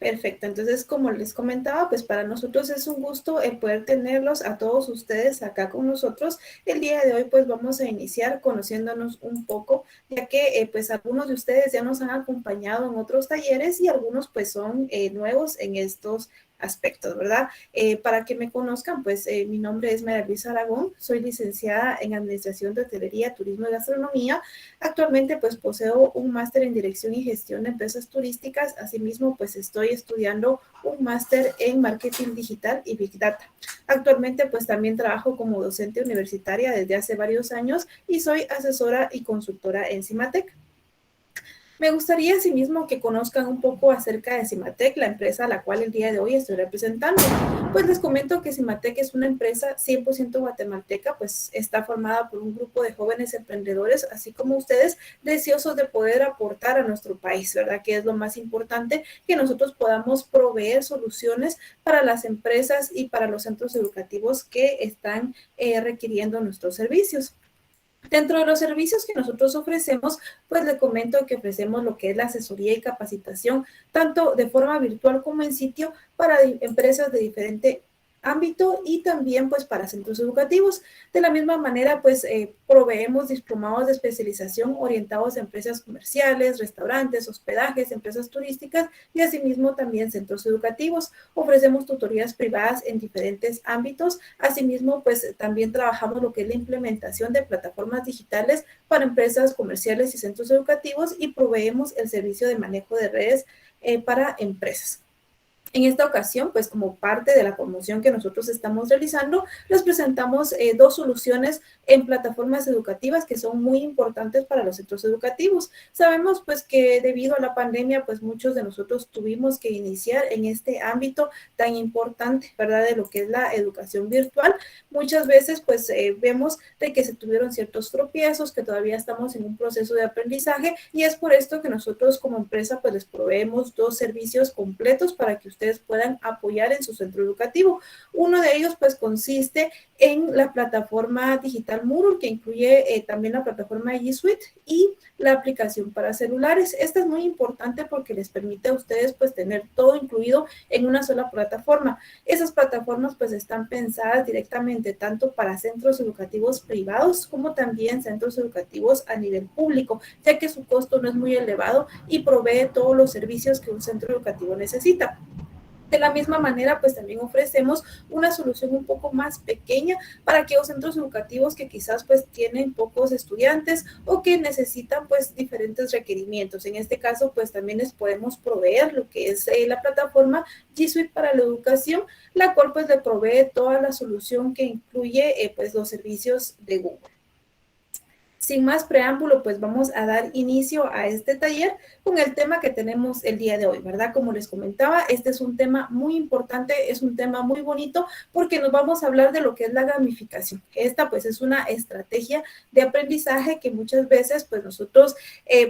Perfecto, entonces como les comentaba, pues para nosotros es un gusto el poder tenerlos a todos ustedes acá con nosotros. El día de hoy pues vamos a iniciar conociéndonos un poco, ya que pues algunos de ustedes ya nos han acompañado en otros talleres y algunos pues son nuevos en estos aspectos, ¿verdad? Para que me conozcan, pues mi nombre es María Luisa Aragón, soy licenciada en Administración de Hotelería, Turismo y Gastronomía. Actualmente pues poseo un máster en Dirección y Gestión de Empresas Turísticas. Asimismo pues estoy estudiando un máster en Marketing Digital y Big Data. Actualmente pues también trabajo como docente universitaria desde hace varios años y soy asesora y consultora en Cimatec. Me gustaría asimismo que conozcan un poco acerca de Cimatec, la empresa a la cual el día de hoy estoy representando. Pues les comento que Cimatec es una empresa 100% guatemalteca, pues está formada por un grupo de jóvenes emprendedores, así como ustedes, deseosos de poder aportar a nuestro país, ¿verdad? Que es lo más importante, que nosotros podamos proveer soluciones para las empresas y para los centros educativos que están requiriendo nuestros servicios. Dentro de los servicios que nosotros ofrecemos, pues le comento que ofrecemos lo que es la asesoría y capacitación, tanto de forma virtual como en sitio, para empresas de diferente ámbito y también pues para centros educativos. De la misma manera, pues proveemos diplomados de especialización orientados a empresas comerciales, restaurantes, hospedajes, empresas turísticas y asimismo también centros educativos. Ofrecemos tutorías privadas en diferentes ámbitos. Asimismo, pues también trabajamos lo que es la implementación de plataformas digitales para empresas comerciales y centros educativos y proveemos el servicio de manejo de redes para empresas. En esta ocasión, pues como parte de la promoción que nosotros estamos realizando, les presentamos dos soluciones en plataformas educativas que son muy importantes para los centros educativos. Sabemos pues que debido a la pandemia, pues muchos de nosotros tuvimos que iniciar en este ámbito tan importante, ¿verdad? De lo que es la educación virtual. Muchas veces pues vemos de que se tuvieron ciertos tropiezos, que todavía estamos en un proceso de aprendizaje y es por esto que nosotros como empresa pues les proveemos dos servicios completos para que ustedes puedan apoyar en su centro educativo. Uno de ellos pues consiste en la plataforma digital Moodle, que incluye también la plataforma G Suite y la aplicación para celulares. Esta es muy importante porque les permite a ustedes pues tener todo incluido en una sola plataforma. Esas plataformas pues están pensadas directamente tanto para centros educativos privados como también centros educativos a nivel público, ya que su costo no es muy elevado y provee todos los servicios que un centro educativo necesita. De la misma manera, pues también ofrecemos una solución un poco más pequeña para aquellos centros educativos que quizás pues tienen pocos estudiantes o que necesitan pues diferentes requerimientos. En este caso, pues también les podemos proveer lo que es la plataforma G Suite para la educación, la cual pues le provee toda la solución que incluye pues los servicios de Google. Sin más preámbulo, pues vamos a dar inicio a este taller con el tema que tenemos el día de hoy, ¿verdad? Como les comentaba, este es un tema muy importante, es un tema muy bonito porque nos vamos a hablar de lo que es la gamificación. Esta pues es una estrategia de aprendizaje que muchas veces pues nosotros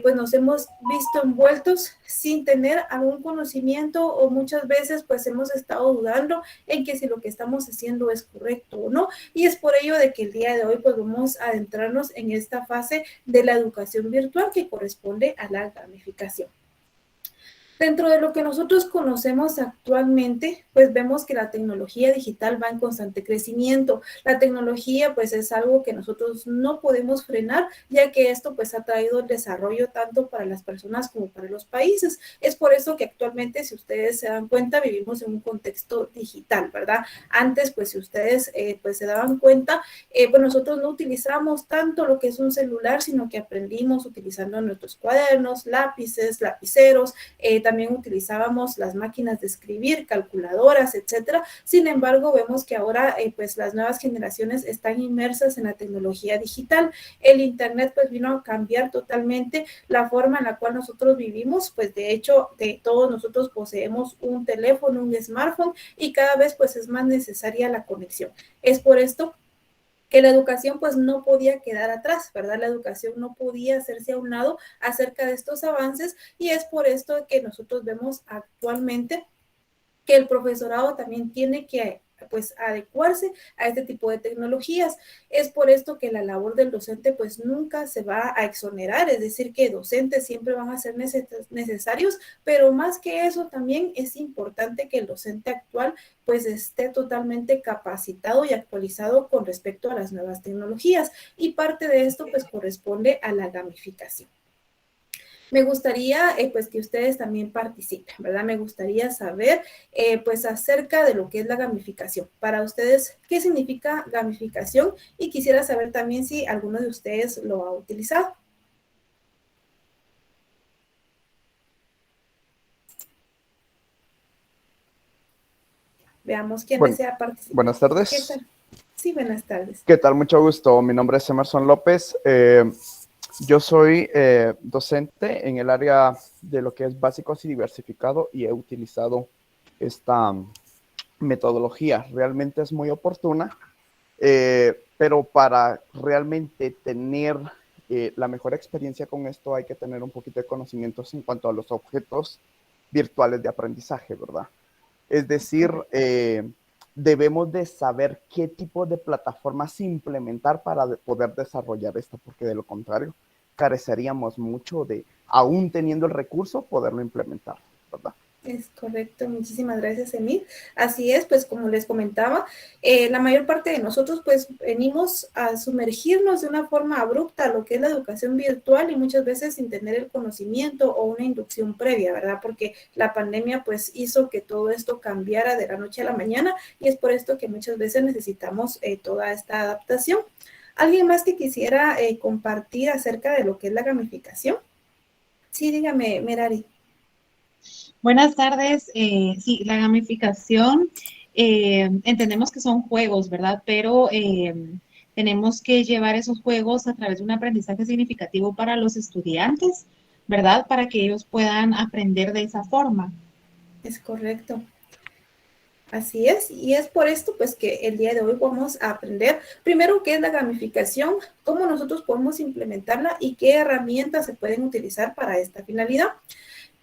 pues nos hemos visto envueltos sin tener algún conocimiento o muchas veces pues hemos estado dudando en que si lo que estamos haciendo es correcto o no. Y es por ello de que el día de hoy pues vamos a adentrarnos en esta fase de la educación virtual que corresponde a la gamificación. Dentro de lo que nosotros conocemos actualmente, pues vemos que la tecnología digital va en constante crecimiento. La tecnología pues es algo que nosotros no podemos frenar, ya que esto pues ha traído el desarrollo tanto para las personas como para los países. Es por eso que actualmente, si ustedes se dan cuenta, vivimos en un contexto digital, ¿verdad? Antes, pues si ustedes pues se daban cuenta, pues nosotros no utilizamos tanto lo que es un celular, sino que aprendimos utilizando nuestros cuadernos, lápices, lapiceros, también utilizábamos las máquinas de escribir, calculadoras, etcétera. Sin embargo, vemos que ahora pues las nuevas generaciones están inmersas en la tecnología digital. El internet pues vino a cambiar totalmente la forma en la cual nosotros vivimos, pues de hecho todos nosotros poseemos un teléfono, un smartphone y cada vez pues es más necesaria la conexión. Es por esto que la educación pues no podía quedar atrás, ¿verdad? La educación no podía hacerse a un lado acerca de estos avances y es por esto que nosotros vemos actualmente que el profesorado también tiene que pues adecuarse a este tipo de tecnologías. Es por esto que la labor del docente pues nunca se va a exonerar, es decir, que docentes siempre van a ser necesarios, pero más que eso también es importante que el docente actual pues esté totalmente capacitado y actualizado con respecto a las nuevas tecnologías, y parte de esto pues corresponde a la gamificación. Me gustaría pues que ustedes también participen, ¿verdad? Me gustaría saber pues acerca de lo que es la gamificación. Para ustedes, ¿qué significa gamificación? Y quisiera saber también si alguno de ustedes lo ha utilizado. Veamos quién Bueno, desea participar. buenas ¿Qué tardes. tal? Sí, buenas tardes. ¿Qué tal? Mucho gusto. Mi nombre es Emerson López. Yo soy docente en el área de lo que es básicos y diversificado y he utilizado esta metodología. Realmente es muy oportuna, pero para realmente tener la mejor experiencia con esto hay que tener un poquito de conocimientos en cuanto a los objetos virtuales de aprendizaje, ¿verdad? Es decir, debemos de saber qué tipo de plataformas implementar para poder desarrollar esto, porque de lo contrario, careceríamos mucho de, aún teniendo el recurso, poderlo implementar, ¿verdad? Es correcto, muchísimas gracias, Emil. Así es, pues como les comentaba, la mayor parte de nosotros pues venimos a sumergirnos de una forma abrupta a lo que es la educación virtual y muchas veces sin tener el conocimiento o una inducción previa, ¿verdad? Porque la pandemia pues hizo que todo esto cambiara de la noche a la mañana y es por esto que muchas veces necesitamos toda esta adaptación. ¿Alguien más que quisiera compartir acerca de lo que es la gamificación? Sí, dígame, Merari. Buenas tardes. Sí, la gamificación, entendemos que son juegos, ¿verdad? Pero tenemos que llevar esos juegos a través de un aprendizaje significativo para los estudiantes, ¿verdad? Para que ellos puedan aprender de esa forma. Es correcto. Así es, y es por esto pues que el día de hoy vamos a aprender primero qué es la gamificación, cómo nosotros podemos implementarla y qué herramientas se pueden utilizar para esta finalidad.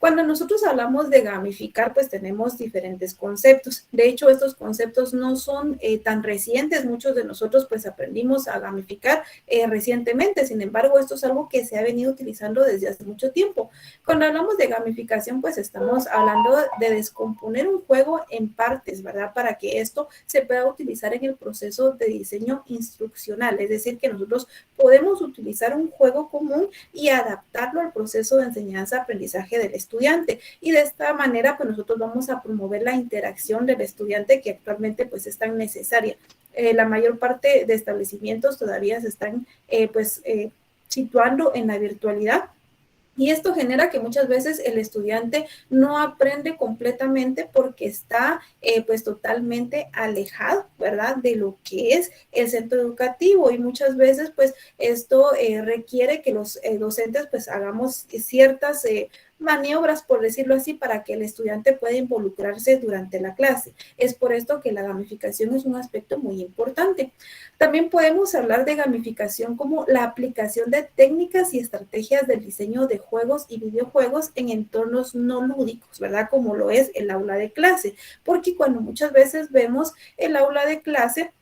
Cuando nosotros hablamos de gamificar, pues tenemos diferentes conceptos. De hecho, estos conceptos no son tan recientes. Muchos de nosotros pues aprendimos a gamificar recientemente. Sin embargo, esto es algo que se ha venido utilizando desde hace mucho tiempo. Cuando hablamos de gamificación, pues estamos hablando de descomponer un juego en partes, ¿verdad? Para que esto se pueda utilizar en el proceso de diseño instruccional. Es decir, que nosotros podemos utilizar un juego común y adaptarlo al proceso de enseñanza-aprendizaje del estudiante. Y de esta manera, pues nosotros vamos a promover la interacción del estudiante que actualmente pues es tan necesaria. La mayor parte de establecimientos todavía se están situando en la virtualidad. Y esto genera que muchas veces el estudiante no aprende completamente porque está pues totalmente alejado, ¿verdad? De lo que es el centro educativo y muchas veces pues esto requiere que los docentes pues hagamos ciertas maniobras, por decirlo así, para que el estudiante pueda involucrarse durante la clase. Es por esto que la gamificación es un aspecto muy importante. También podemos hablar de gamificación como la aplicación de técnicas y estrategias del diseño de juegos y videojuegos en entornos no lúdicos, ¿verdad? Como lo es el aula de clase, porque cuando muchas veces vemos el aula de clase,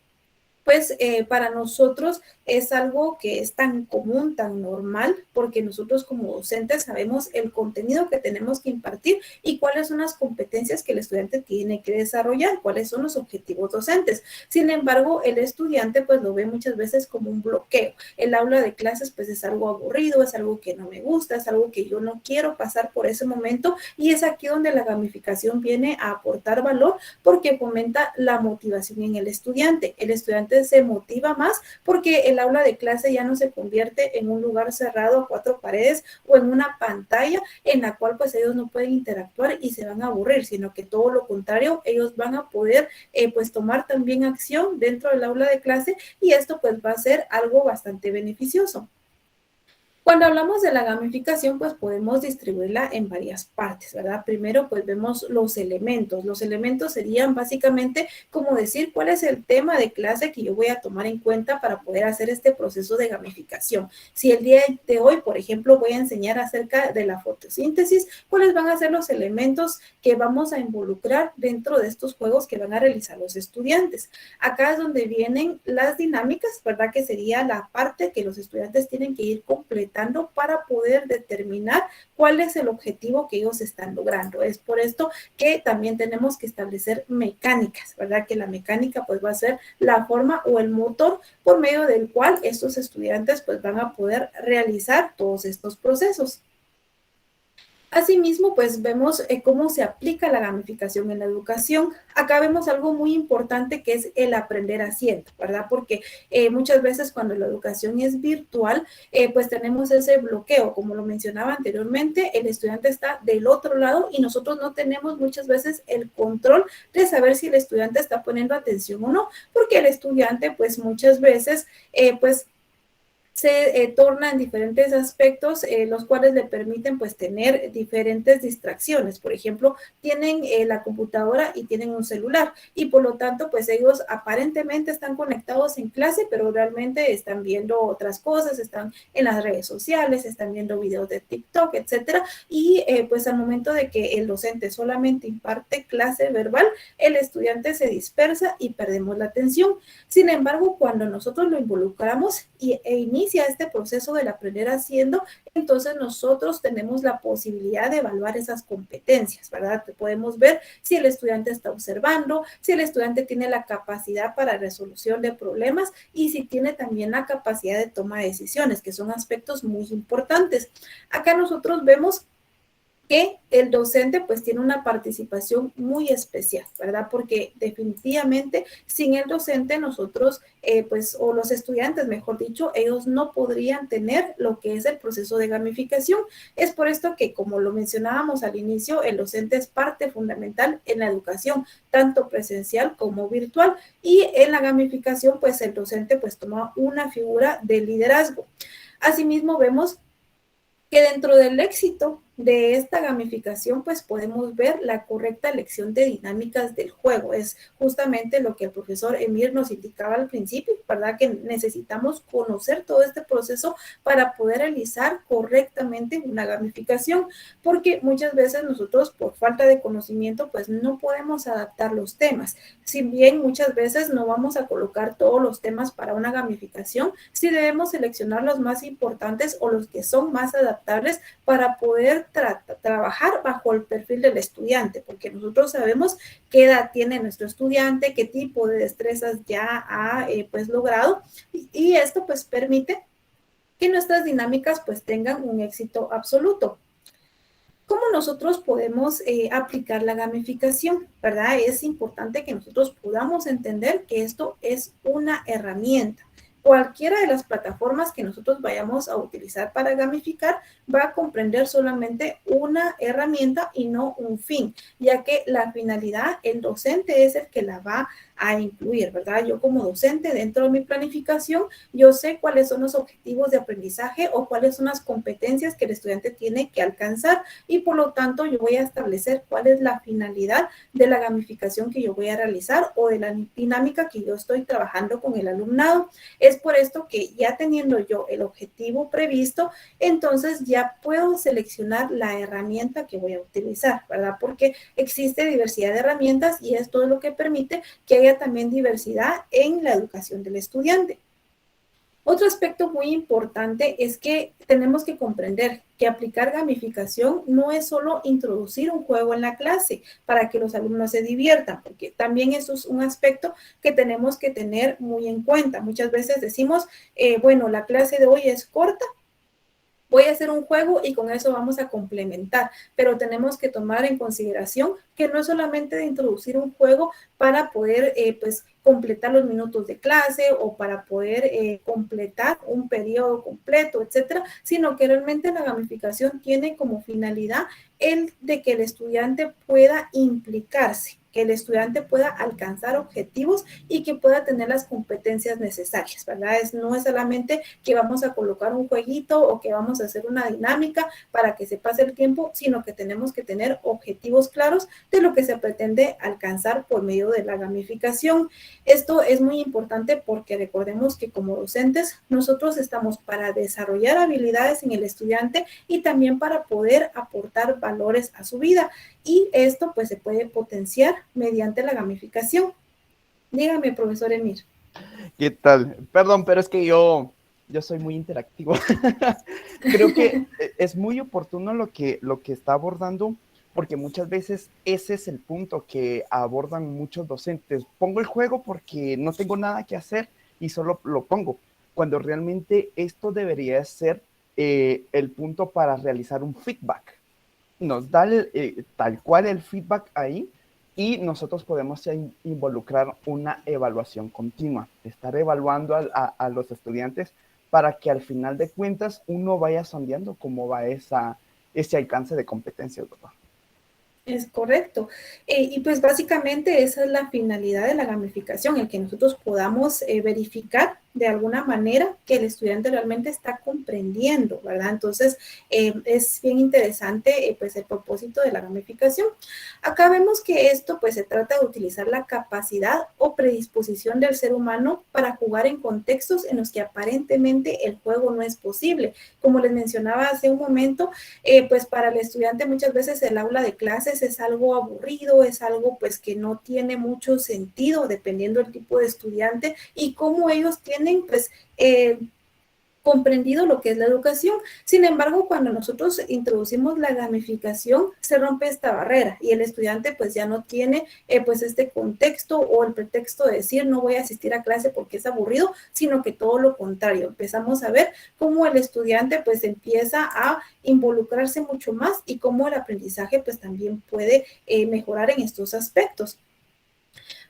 pues para nosotros es algo que es tan común, tan normal, porque nosotros como docentes sabemos el contenido que tenemos que impartir y cuáles son las competencias que el estudiante tiene que desarrollar, cuáles son los objetivos docentes. Sin embargo, el estudiante pues lo ve muchas veces como un bloqueo. El aula de clases pues es algo aburrido, es algo que no me gusta, es algo que yo no quiero pasar por ese momento y es aquí donde la gamificación viene a aportar valor porque fomenta la motivación en el estudiante. El estudiante se motiva más porque el aula de clase ya no se convierte en un lugar cerrado a cuatro paredes o en una pantalla en la cual pues ellos no pueden interactuar y se van a aburrir, sino que todo lo contrario, ellos van a poder pues tomar también acción dentro del aula de clase y esto pues va a ser algo bastante beneficioso. Cuando hablamos de la gamificación, pues podemos distribuirla en varias partes, ¿verdad? Primero, pues vemos los elementos. Los elementos serían básicamente como decir cuál es el tema de clase que yo voy a tomar en cuenta para poder hacer este proceso de gamificación. Si el día de hoy, por ejemplo, voy a enseñar acerca de la fotosíntesis, ¿cuáles van a ser los elementos que vamos a involucrar dentro de estos juegos que van a realizar los estudiantes? Acá es donde vienen las dinámicas, ¿verdad? Que sería la parte que los estudiantes tienen que ir completando para poder determinar cuál es el objetivo que ellos están logrando. Es por esto que también tenemos que establecer mecánicas, ¿verdad? Que la mecánica pues va a ser la forma o el motor por medio del cual estos estudiantes pues van a poder realizar todos estos procesos. Asimismo, pues vemos cómo se aplica la gamificación en la educación. Acá vemos algo muy importante que es el aprender haciendo, ¿verdad? Porque muchas veces cuando la educación es virtual, pues tenemos ese bloqueo. Como lo mencionaba anteriormente, el estudiante está del otro lado y nosotros no tenemos muchas veces el control de saber si el estudiante está poniendo atención o no, porque el estudiante, pues muchas veces, pues se torna en diferentes aspectos, los cuales le permiten pues tener diferentes distracciones. Por ejemplo, tienen la computadora y tienen un celular y por lo tanto pues ellos aparentemente están conectados en clase, pero realmente están viendo otras cosas, están en las redes sociales, están viendo videos de TikTok, etcétera. Y pues al momento de que el docente solamente imparte clase verbal, el estudiante se dispersa y perdemos la atención. Sin embargo, cuando nosotros lo involucramos e inicia este proceso del aprender haciendo, entonces nosotros tenemos la posibilidad de evaluar esas competencias, ¿verdad? Podemos ver si el estudiante está observando, si el estudiante tiene la capacidad para resolución de problemas y si tiene también la capacidad de toma de decisiones, que son aspectos muy importantes. Acá nosotros vemos que el docente pues tiene una participación muy especial, ¿verdad? Porque definitivamente sin el docente nosotros pues o los estudiantes, mejor dicho, ellos no podrían tener lo que es el proceso de gamificación. Es por esto que, como lo mencionábamos al inicio, el docente es parte fundamental en la educación, tanto presencial como virtual, y en la gamificación pues el docente pues toma una figura de liderazgo. Asimismo vemos que dentro del éxito de esta gamificación, pues podemos ver la correcta elección de dinámicas del juego. Es justamente lo que el profesor Emir nos indicaba al principio, ¿verdad? Que necesitamos conocer todo este proceso para poder realizar correctamente una gamificación, porque muchas veces nosotros por falta de conocimiento, pues no podemos adaptar los temas. Si bien muchas veces no vamos a colocar todos los temas para una gamificación, sí debemos seleccionar los más importantes o los que son más adaptables para poder trabajar bajo el perfil del estudiante, porque nosotros sabemos qué edad tiene nuestro estudiante, qué tipo de destrezas ya ha pues logrado y esto pues permite que nuestras dinámicas pues tengan un éxito absoluto. ¿Cómo nosotros podemos aplicar la gamificación? ¿Verdad? Es importante que nosotros podamos entender que esto es una herramienta. Cualquiera de las plataformas que nosotros vayamos a utilizar para gamificar va a comprender solamente una herramienta y no un fin, ya que la finalidad, el docente es el que la va a incluir, ¿verdad? Yo como docente dentro de mi planificación, yo sé cuáles son los objetivos de aprendizaje o cuáles son las competencias que el estudiante tiene que alcanzar y por lo tanto yo voy a establecer cuál es la finalidad de la gamificación que yo voy a realizar o de la dinámica que yo estoy trabajando con el alumnado. Es por esto que ya teniendo yo el objetivo previsto, entonces ya puedo seleccionar la herramienta que voy a utilizar, ¿verdad? Porque existe diversidad de herramientas y esto es lo que permite que haya también diversidad en la educación del estudiante. Otro aspecto muy importante es que tenemos que comprender que aplicar gamificación no es solo introducir un juego en la clase para que los alumnos se diviertan, porque también eso es un aspecto que tenemos que tener muy en cuenta. Muchas veces decimos, bueno, la clase de hoy es corta, voy a hacer un juego y con eso vamos a complementar, pero tenemos que tomar en consideración que no es solamente de introducir un juego para poder pues completar los minutos de clase o para poder completar un periodo completo, etcétera, sino que realmente la gamificación tiene como finalidad el de que el estudiante pueda implicarse, que el estudiante pueda alcanzar objetivos y que pueda tener las competencias necesarias, ¿verdad? No es solamente que vamos a colocar un jueguito o que vamos a hacer una dinámica para que se pase el tiempo, sino que tenemos que tener objetivos claros de lo que se pretende alcanzar por medio de la gamificación. Esto es muy importante porque recordemos que como docentes nosotros estamos para desarrollar habilidades en el estudiante y también para poder aportar valores a su vida, y esto pues se puede potenciar mediante la gamificación. Dígame, profesor Emir. ¿Qué tal? Perdón, pero es que yo soy muy interactivo. Creo que es muy oportuno lo que está abordando, porque muchas veces ese es el punto que abordan muchos docentes. Pongo el juego porque no tengo nada que hacer y solo lo pongo, cuando realmente esto debería ser el punto para realizar un feedback. Nos da tal cual el feedback ahí y nosotros podemos involucrar una evaluación continua, estar evaluando a los estudiantes para que al final de cuentas uno vaya sondeando cómo va ese alcance de competencias, ¿verdad? Es correcto. Y pues básicamente esa es la finalidad de la gamificación, el que nosotros podamos verificar de alguna manera que el estudiante realmente está comprendiendo, ¿verdad? Entonces, es bien interesante pues el propósito de la gamificación. Acá vemos que esto pues se trata de utilizar la capacidad o predisposición del ser humano para jugar en contextos en los que aparentemente el juego no es posible. Como les mencionaba hace un momento, pues para el estudiante muchas veces el aula de clases es algo aburrido, es algo pues que no tiene mucho sentido dependiendo del tipo de estudiante y cómo ellos tienen pues comprendido lo que es la educación. Sin embargo, cuando nosotros introducimos la gamificación, se rompe esta barrera y el estudiante pues ya no tiene pues este contexto o el pretexto de decir no voy a asistir a clase porque es aburrido, sino que todo lo contrario. Empezamos a ver cómo el estudiante pues empieza a involucrarse mucho más y cómo el aprendizaje pues también puede mejorar en estos aspectos.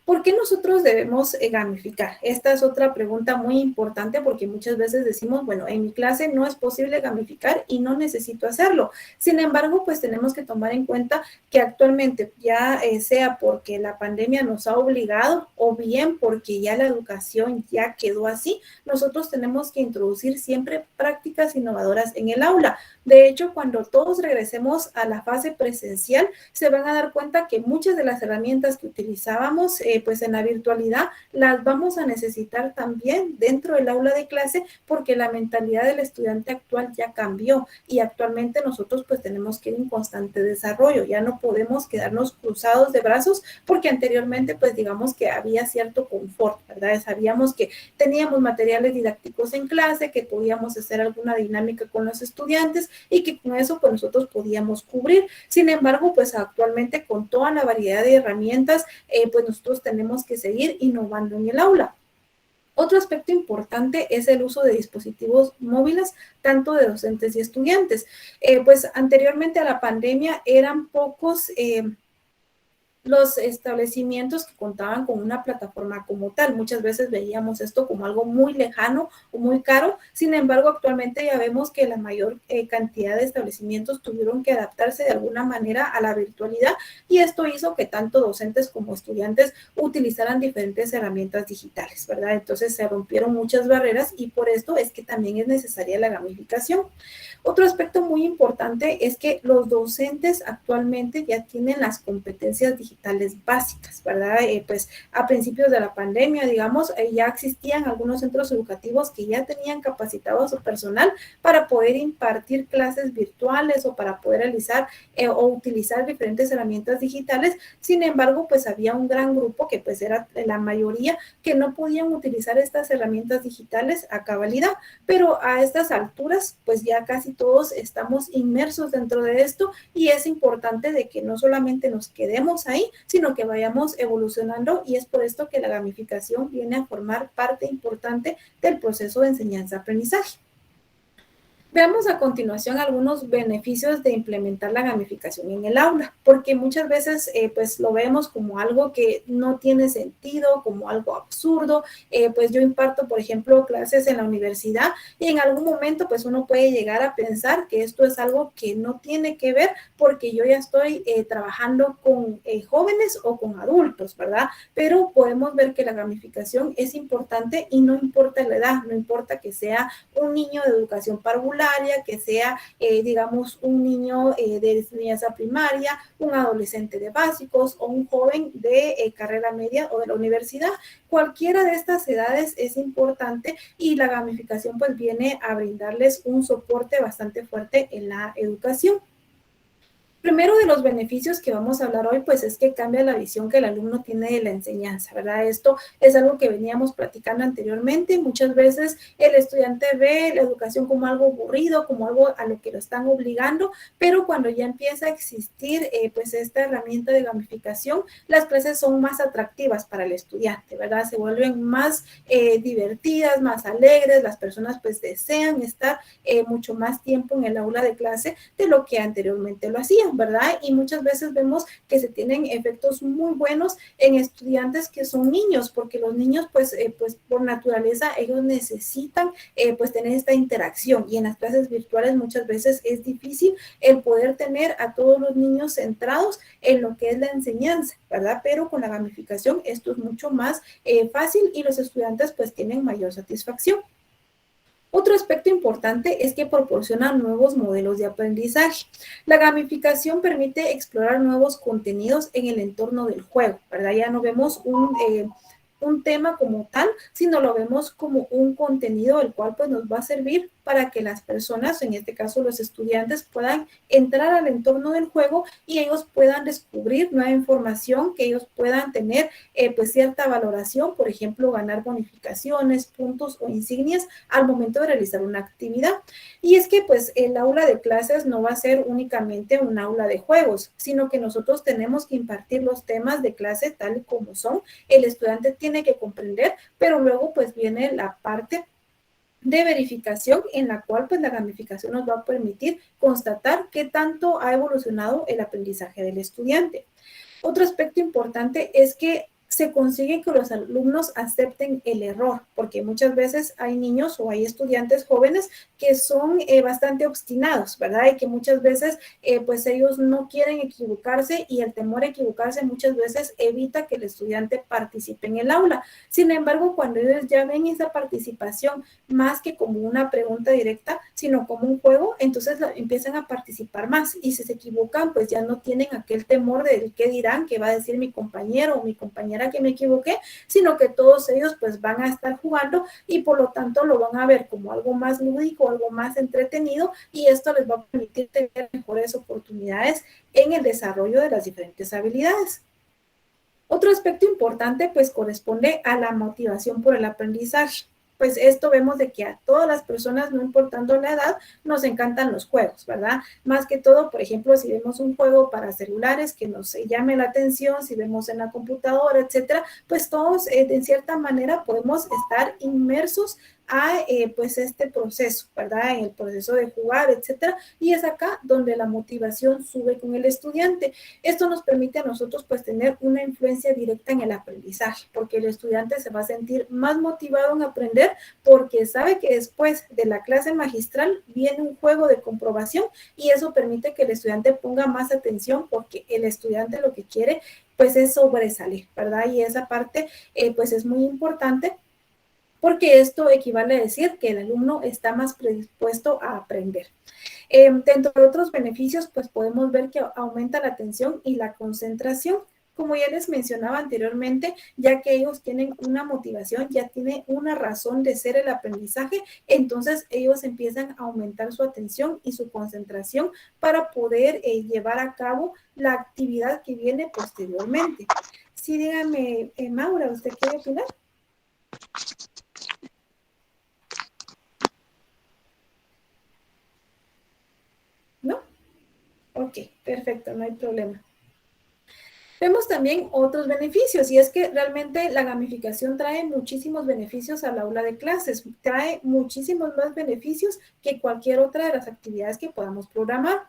¿Por qué nosotros debemos gamificar? Esta es otra pregunta muy importante porque muchas veces decimos, bueno, en mi clase no es posible gamificar y no necesito hacerlo. Sin embargo, pues tenemos que tomar en cuenta que actualmente ya sea porque la pandemia nos ha obligado o bien porque ya la educación ya quedó así, nosotros tenemos que introducir siempre prácticas innovadoras en el aula. De hecho, cuando todos regresemos a la fase presencial, se van a dar cuenta que muchas de las herramientas que utilizábamos pues en la virtualidad las vamos a necesitar también dentro del aula de clase porque la mentalidad del estudiante actual ya cambió y actualmente nosotros pues tenemos que ir en constante desarrollo, ya no podemos quedarnos cruzados de brazos porque anteriormente pues digamos que había cierto confort, ¿verdad? Sabíamos que teníamos materiales didácticos en clase, que podíamos hacer alguna dinámica con los estudiantes y que con eso pues nosotros podíamos cubrir. Sin embargo, pues actualmente con toda la variedad de herramientas, pues nosotros tenemos que seguir innovando en el aula. Otro aspecto importante es el uso de dispositivos móviles, tanto de docentes y estudiantes. Pues anteriormente a la pandemia eran pocos los establecimientos que contaban con una plataforma como tal. Muchas veces veíamos esto como algo muy lejano o muy caro. Sin embargo, actualmente ya vemos que la mayor cantidad de establecimientos tuvieron que adaptarse de alguna manera a la virtualidad y esto hizo que tanto docentes como estudiantes utilizaran diferentes herramientas digitales, ¿verdad? Entonces se rompieron muchas barreras y por esto es que también es necesaria la gamificación. Otro aspecto muy importante es que los docentes actualmente ya tienen las competencias digitales básicas, ¿verdad? Pues a principios de la pandemia, digamos, ya existían algunos centros educativos que ya tenían capacitado a su personal para poder impartir clases virtuales o para poder realizar o utilizar diferentes herramientas digitales. Sin embargo, pues había un gran grupo que pues era la mayoría que no podían utilizar estas herramientas digitales a cabalidad, pero a estas alturas, pues ya casi todos estamos inmersos dentro de esto y es importante de que no solamente nos quedemos ahí, sino que vayamos evolucionando y es por esto que la gamificación viene a formar parte importante del proceso de enseñanza-aprendizaje. Veamos a continuación algunos beneficios de implementar la gamificación en el aula, porque muchas veces pues lo vemos como algo que no tiene sentido, como algo absurdo. Pues yo imparto, por ejemplo, clases en la universidad y en algún momento pues uno puede llegar a pensar que esto es algo que no tiene que ver porque yo ya estoy trabajando con jóvenes o con adultos, ¿verdad? Pero podemos ver que la gamificación es importante y no importa la edad, no importa que sea un niño de educación parvularia, que sea, digamos, un niño de enseñanza primaria, un adolescente de básicos o un joven de carrera media o de la universidad. Cualquiera de estas edades es importante y la gamificación pues viene a brindarles un soporte bastante fuerte en la educación. Primero de los beneficios que vamos a hablar hoy, pues es que cambia la visión que el alumno tiene de la enseñanza, ¿verdad? Esto es algo que veníamos platicando anteriormente. Muchas veces el estudiante ve la educación como algo aburrido, como algo a lo que lo están obligando, pero cuando ya empieza a existir pues esta herramienta de gamificación, las clases son más atractivas para el estudiante, ¿verdad? Se vuelven más divertidas, más alegres, las personas pues desean estar mucho más tiempo en el aula de clase de lo que anteriormente lo hacían, ¿verdad? Y muchas veces vemos que se tienen efectos muy buenos en estudiantes que son niños, porque los niños pues por naturaleza ellos necesitan pues tener esta interacción y en las clases virtuales muchas veces es difícil el poder tener a todos los niños centrados en lo que es la enseñanza, ¿verdad? Pero con la gamificación esto es mucho más fácil y los estudiantes pues tienen mayor satisfacción. Otro aspecto importante es que proporciona nuevos modelos de aprendizaje. La gamificación permite explorar nuevos contenidos en el entorno del juego, ¿verdad? Ya no vemos un tema como tal, sino lo vemos como un contenido el cual pues nos va a servir para que las personas, en este caso los estudiantes, puedan entrar al entorno del juego y ellos puedan descubrir nueva información, que ellos puedan tener pues cierta valoración, por ejemplo, ganar bonificaciones, puntos o insignias al momento de realizar una actividad. Y es que pues el aula de clases no va a ser únicamente un aula de juegos, sino que nosotros tenemos que impartir los temas de clase tal como son. El estudiante tiene que comprender, pero luego pues viene la parte de verificación en la cual pues la gamificación nos va a permitir constatar qué tanto ha evolucionado el aprendizaje del estudiante. Otro aspecto importante es que se consigue que los alumnos acepten el error, porque muchas veces hay niños o hay estudiantes jóvenes que son bastante obstinados, ¿verdad? Y que muchas veces pues ellos no quieren equivocarse y el temor a equivocarse muchas veces evita que el estudiante participe en el aula. Sin embargo, cuando ellos ya ven esa participación más que como una pregunta directa, sino como un juego, entonces empiezan a participar más y si se equivocan, pues ya no tienen aquel temor del qué dirán, qué va a decir mi compañero o mi compañera que me equivoqué, sino que todos ellos pues van a estar jugando y por lo tanto lo van a ver como algo más lúdico, algo más entretenido y esto les va a permitir tener mejores oportunidades en el desarrollo de las diferentes habilidades. Otro aspecto importante pues corresponde a la motivación por el aprendizaje. Pues esto vemos de que a todas las personas, no importando la edad, nos encantan los juegos, ¿verdad? Más que todo, por ejemplo, si vemos un juego para celulares que nos llame la atención, si vemos en la computadora, etcétera, pues todos de cierta manera podemos estar inmersos a pues este proceso, ¿verdad? En el proceso de jugar, etcétera, y es acá donde la motivación sube con el estudiante. Esto nos permite a nosotros pues tener una influencia directa en el aprendizaje, porque el estudiante se va a sentir más motivado en aprender porque sabe que después de la clase magistral viene un juego de comprobación y eso permite que el estudiante ponga más atención porque el estudiante lo que quiere pues es sobresalir, ¿verdad? Y esa parte pues es muy importante porque esto equivale a decir que el alumno está más predispuesto a aprender. Dentro de otros beneficios, pues podemos ver que aumenta la atención y la concentración. Como ya les mencionaba anteriormente, ya que ellos tienen una motivación, ya tiene una razón de ser el aprendizaje, entonces ellos empiezan a aumentar su atención y su concentración para poder llevar a cabo la actividad que viene posteriormente. Sí, dígame, Maura, ¿usted quiere opinar? ¿No? Ok, perfecto, no hay problema. Vemos también otros beneficios, y es que realmente la gamificación trae muchísimos beneficios al aula de clases, trae muchísimos más beneficios que cualquier otra de las actividades que podamos programar.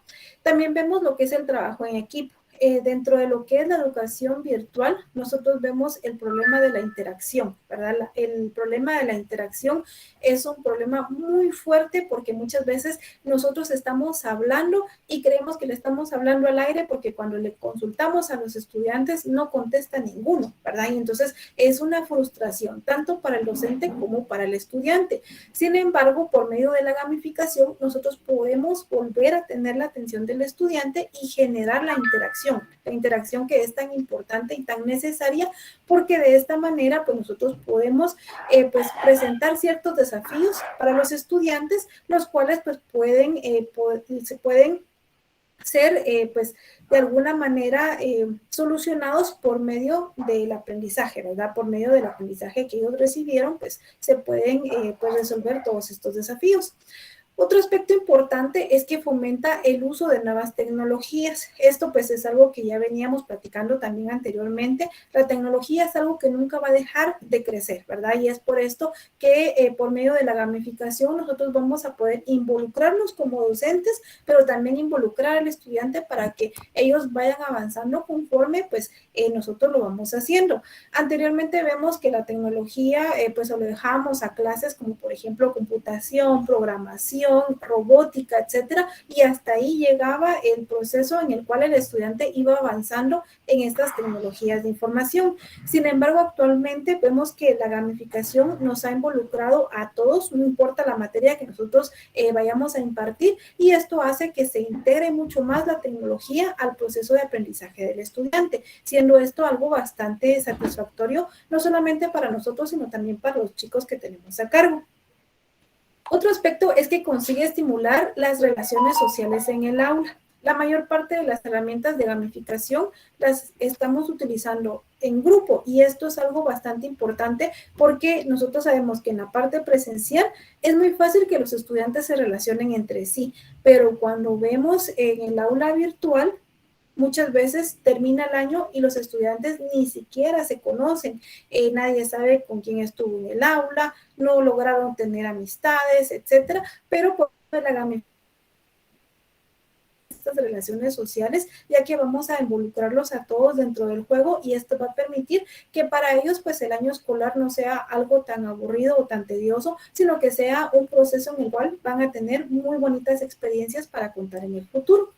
También vemos lo que es el trabajo en equipo. Dentro de lo que es la educación virtual, nosotros vemos el problema de la interacción, ¿verdad? El problema de la interacción es un problema muy fuerte porque muchas veces nosotros estamos hablando y creemos que le estamos hablando al aire porque cuando le consultamos a los estudiantes no contesta ninguno, ¿verdad? Y entonces es una frustración tanto para el docente como para el estudiante. Sin embargo, por medio de la gamificación, nosotros podemos volver a tener la atención del estudiante y generar la interacción que es tan importante y tan necesaria, porque de esta manera, pues nosotros podemos pues presentar ciertos desafíos para los estudiantes, los cuales pues se pueden ser pues de alguna manera solucionados por medio del aprendizaje, ¿verdad? Por medio del aprendizaje que ellos recibieron, pues se pueden pues resolver todos estos desafíos. Otro aspecto importante es que fomenta el uso de nuevas tecnologías. Esto pues es algo que ya veníamos platicando también anteriormente. La tecnología es algo que nunca va a dejar de crecer, ¿verdad? Y es por esto que por medio de la gamificación nosotros vamos a poder involucrarnos como docentes, pero también involucrar al estudiante para que ellos vayan avanzando conforme pues nosotros lo vamos haciendo. Anteriormente vemos que la tecnología pues lo dejamos a clases como por ejemplo computación, programación, robótica, etcétera, y hasta ahí llegaba el proceso en el cual el estudiante iba avanzando en estas tecnologías de información. Sin embargo, actualmente vemos que la gamificación nos ha involucrado a todos, no importa la materia que nosotros vayamos a impartir, y esto hace que se integre mucho más la tecnología al proceso de aprendizaje del estudiante, siendo esto algo bastante satisfactorio, no solamente para nosotros, sino también para los chicos que tenemos a cargo. Otro aspecto es que consigue estimular las relaciones sociales en el aula. La mayor parte de las herramientas de gamificación las estamos utilizando en grupo, y esto es algo bastante importante porque nosotros sabemos que en la parte presencial es muy fácil que los estudiantes se relacionen entre sí, pero cuando vemos en el aula virtual, muchas veces termina el año y los estudiantes ni siquiera se conocen, nadie sabe con quién estuvo en el aula, no lograron tener amistades, etcétera, pero por la gamificación, estas relaciones sociales, ya que vamos a involucrarlos a todos dentro del juego, y esto va a permitir que para ellos pues el año escolar no sea algo tan aburrido o tan tedioso, sino que sea un proceso en el cual van a tener muy bonitas experiencias para contar en el futuro.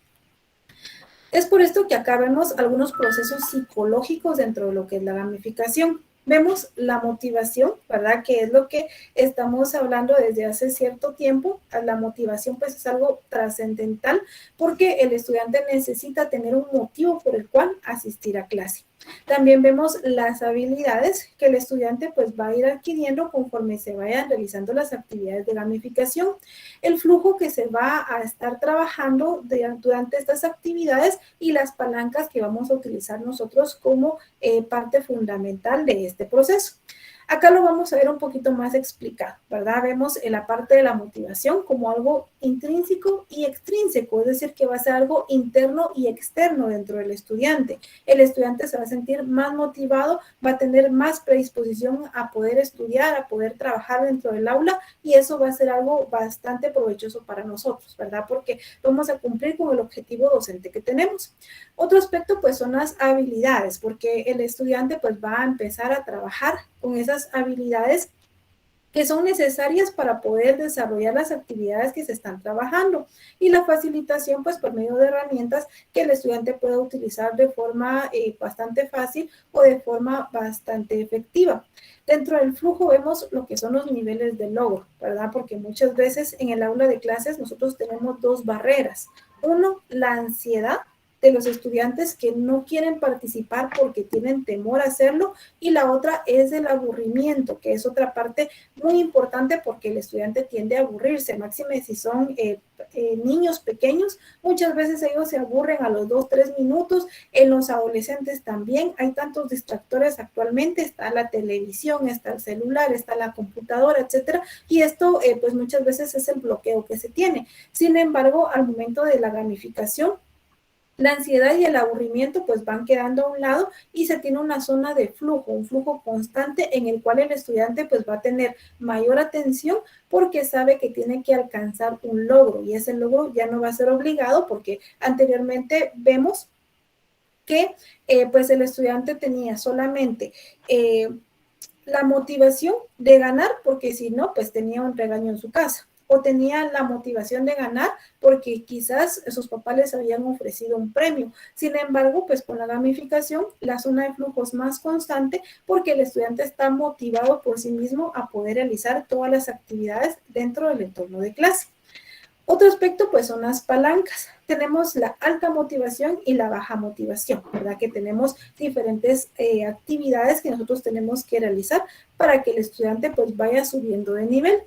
Es por esto que acá vemos algunos procesos psicológicos dentro de lo que es la gamificación. Vemos la motivación, ¿verdad? Que es lo que estamos hablando desde hace cierto tiempo. La motivación pues es algo trascendental porque el estudiante necesita tener un motivo por el cual asistir a clase. También vemos las habilidades que el estudiante pues va a ir adquiriendo conforme se vayan realizando las actividades de gamificación, el flujo que se va a estar trabajando durante estas actividades y las palancas que vamos a utilizar nosotros como parte fundamental de este proceso. Acá lo vamos a ver un poquito más explicado, ¿verdad? Vemos en la parte de la motivación como algo intrínseco y extrínseco, es decir, que va a ser algo interno y externo dentro del estudiante. El estudiante se va a sentir más motivado, va a tener más predisposición a poder estudiar, a poder trabajar dentro del aula, y eso va a ser algo bastante provechoso para nosotros, ¿verdad? Porque vamos a cumplir con el objetivo docente que tenemos. Otro aspecto pues son las habilidades, porque el estudiante pues va a empezar a trabajar con esas habilidades que son necesarias para poder desarrollar las actividades que se están trabajando, y la facilitación pues por medio de herramientas que el estudiante pueda utilizar de forma bastante fácil o de forma bastante efectiva. Dentro del flujo vemos lo que son los niveles de logro, ¿verdad? Porque muchas veces en el aula de clases nosotros tenemos dos barreras. Uno, la ansiedad de los estudiantes que no quieren participar porque tienen temor a hacerlo, y la otra es el aburrimiento, que es otra parte muy importante porque el estudiante tiende a aburrirse, máxime si son niños pequeños, muchas veces ellos se aburren a los 2-3 minutos, en los adolescentes también hay tantos distractores actualmente, está la televisión, está el celular, está la computadora, etcétera, y esto pues muchas veces es el bloqueo que se tiene. Sin embargo, al momento de la gamificación, La ansiedad y el aburrimiento pues van quedando a un lado y se tiene una zona de flujo, un flujo constante en el cual el estudiante pues va a tener mayor atención porque sabe que tiene que alcanzar un logro y ese logro ya no va a ser obligado porque anteriormente vemos que pues el estudiante tenía solamente la motivación de ganar porque si no pues tenía un regaño en su casa o tenía la motivación de ganar porque quizás sus papás les habían ofrecido un premio. Sin embargo, pues con la gamificación, la zona de flujo es más constante porque el estudiante está motivado por sí mismo a poder realizar todas las actividades dentro del entorno de clase. Otro aspecto, pues, son las palancas. Tenemos la alta motivación y la baja motivación, ¿verdad? Que tenemos diferentes actividades que nosotros tenemos que realizar para que el estudiante, pues, vaya subiendo de nivel.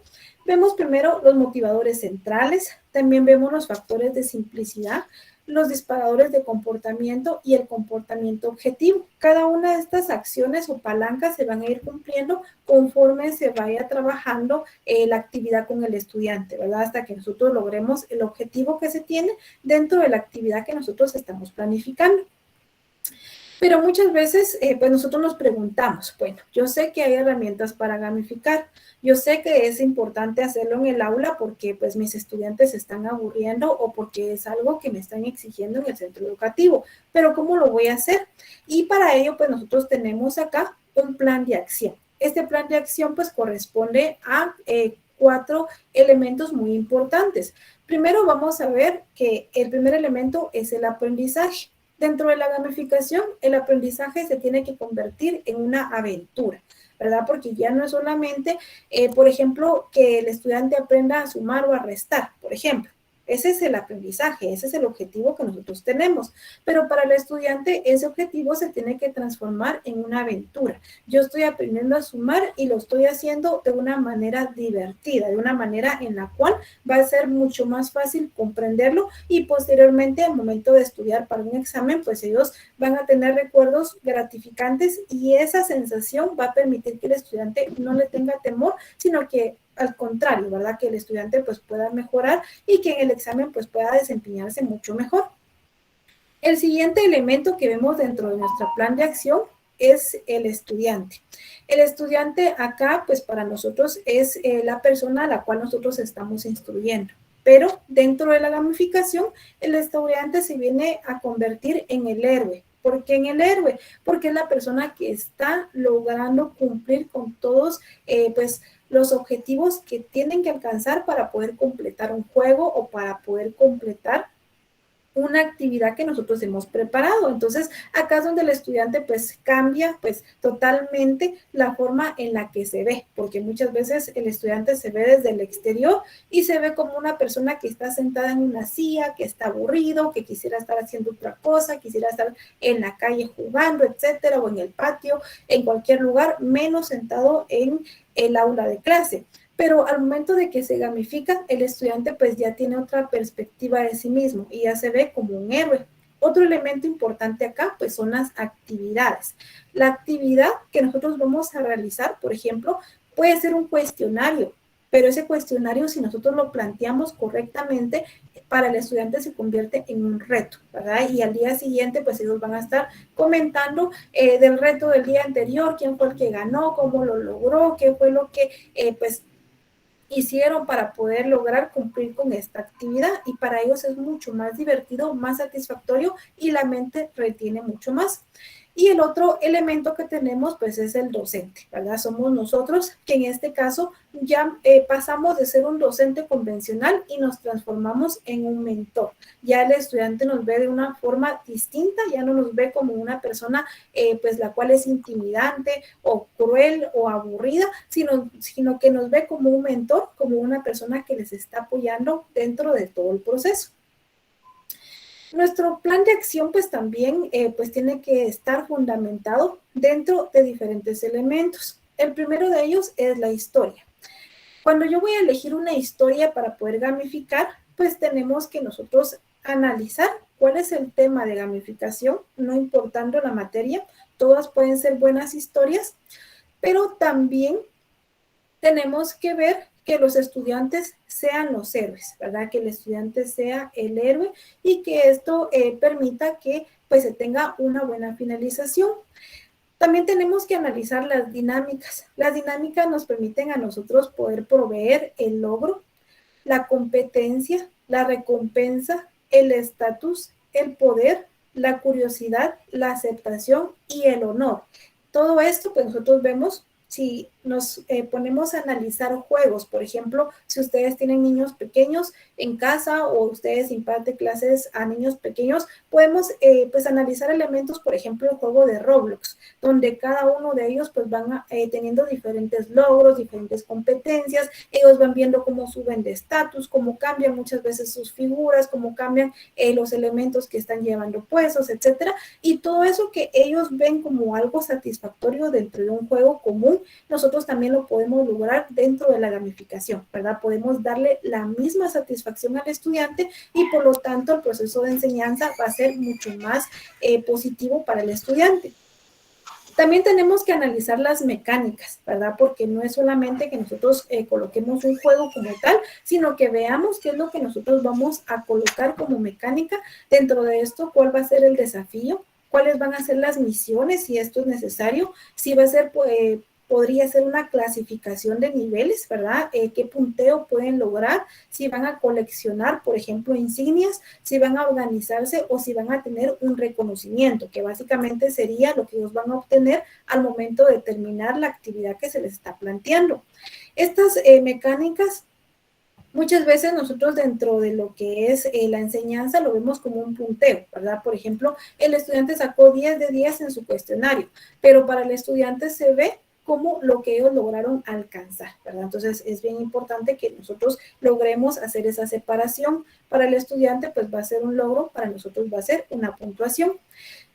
Vemos primero los motivadores centrales, también vemos los factores de simplicidad, los disparadores de comportamiento y el comportamiento objetivo. Cada una de estas acciones o palancas se van a ir cumpliendo conforme se vaya trabajando la actividad con el estudiante, ¿verdad? Hasta que nosotros logremos el objetivo que se tiene dentro de la actividad que nosotros estamos planificando. Pero muchas veces, pues nosotros nos preguntamos, bueno, yo sé que hay herramientas para gamificar, yo sé que es importante hacerlo en el aula porque pues mis estudiantes se están aburriendo o porque es algo que me están exigiendo en el centro educativo, pero ¿cómo lo voy a hacer? Y para ello, pues nosotros tenemos acá un plan de acción. Este plan de acción pues corresponde a 4 elementos muy importantes. Primero vamos a ver que el primer elemento es el aprendizaje. Dentro de la gamificación, el aprendizaje se tiene que convertir en una aventura, ¿verdad? Porque ya no es solamente, por ejemplo, que el estudiante aprenda a sumar o a restar, por ejemplo. Ese es el aprendizaje, ese es el objetivo que nosotros tenemos. Pero para el estudiante ese objetivo se tiene que transformar en una aventura. Yo estoy aprendiendo a sumar y lo estoy haciendo de una manera divertida, de una manera en la cual va a ser mucho más fácil comprenderlo y posteriormente al momento de estudiar para un examen, pues ellos van a tener recuerdos gratificantes y esa sensación va a permitir que el estudiante no le tenga temor, sino que al contrario, ¿verdad? Que el estudiante pues pueda mejorar y que en el examen pues pueda desempeñarse mucho mejor. El siguiente elemento que vemos dentro de nuestro plan de acción es el estudiante. El estudiante acá pues para nosotros es la persona a la cual nosotros estamos instruyendo. Pero dentro de la gamificación, el estudiante se viene a convertir en el héroe. ¿Por qué en el héroe? Porque es la persona que está logrando cumplir con todos pues los objetivos que tienen que alcanzar para poder completar un juego o para poder completar una actividad que nosotros hemos preparado. Entonces, acá es donde el estudiante pues cambia pues totalmente la forma en la que se ve, porque muchas veces el estudiante se ve desde el exterior y se ve como una persona que está sentada en una silla, que está aburrido, que quisiera estar haciendo otra cosa, quisiera estar en la calle jugando, etcétera, o en el patio, en cualquier lugar, menos sentado en el aula de clase. Pero al momento de que se gamifica, el estudiante pues ya tiene otra perspectiva de sí mismo y ya se ve como un héroe. Otro elemento importante acá pues son las actividades. La actividad que nosotros vamos a realizar, por ejemplo, puede ser un cuestionario, pero ese cuestionario si nosotros lo planteamos correctamente, para el estudiante se convierte en un reto, ¿verdad? Y al día siguiente pues ellos van a estar comentando del reto del día anterior, quién fue el que ganó, cómo lo logró, qué fue lo que pues hicieron para poder lograr cumplir con esta actividad y para ellos es mucho más divertido, más satisfactorio y la mente retiene mucho más. Y el otro elemento que tenemos pues es el docente, ¿verdad? Somos nosotros que en este caso ya pasamos de ser un docente convencional y nos transformamos en un mentor. Ya el estudiante nos ve de una forma distinta, ya no nos ve como una persona pues la cual es intimidante o cruel o aburrida, sino que nos ve como un mentor, como una persona que les está apoyando dentro de todo el proceso. Nuestro plan de acción pues también pues tiene que estar fundamentado dentro de diferentes elementos. El primero de ellos es la historia. Cuando yo voy a elegir una historia para poder gamificar, pues tenemos que nosotros analizar cuál es el tema de gamificación, no importando la materia, todas pueden ser buenas historias, pero también tenemos que ver que los estudiantes sean los héroes, ¿verdad? Que el estudiante sea el héroe y que esto permita que pues se tenga una buena finalización. También tenemos que analizar las dinámicas. Las dinámicas nos permiten a nosotros poder proveer el logro, la competencia, la recompensa, el estatus, el poder, la curiosidad, la aceptación y el honor. Todo esto, pues nosotros vemos si nos ponemos a analizar juegos, por ejemplo, si ustedes tienen niños pequeños en casa o ustedes imparten clases a niños pequeños, podemos pues analizar elementos, por ejemplo, el juego de Roblox, donde cada uno de ellos pues van teniendo diferentes logros, diferentes competencias, ellos van viendo cómo suben de estatus, cómo cambian muchas veces sus figuras, cómo cambian los elementos que están llevando puestos, etcétera, y todo eso que ellos ven como algo satisfactorio dentro de un juego común, nosotros también lo podemos lograr dentro de la gamificación, ¿verdad? Podemos darle la misma satisfacción al estudiante y por lo tanto el proceso de enseñanza va a ser mucho más positivo para el estudiante. También tenemos que analizar las mecánicas, ¿verdad? Porque no es solamente que nosotros coloquemos un juego como tal, sino que veamos qué es lo que nosotros vamos a colocar como mecánica. Dentro de esto, cuál va a ser el desafío, cuáles van a ser las misiones, si esto es necesario, si va a ser, podría ser una clasificación de niveles, ¿verdad? ¿Qué punteo pueden lograr? Si van a coleccionar, por ejemplo, insignias, si van a organizarse o si van a tener un reconocimiento, que básicamente sería lo que ellos van a obtener al momento de terminar la actividad que se les está planteando. Estas mecánicas, muchas veces nosotros dentro de lo que es la enseñanza lo vemos como un punteo, ¿verdad? Por ejemplo, el estudiante sacó 10 de 10 en su cuestionario, pero para el estudiante se ve como lo que ellos lograron alcanzar, ¿verdad? Entonces es bien importante que nosotros logremos hacer esa separación. Para el estudiante pues va a ser un logro, para nosotros va a ser una puntuación.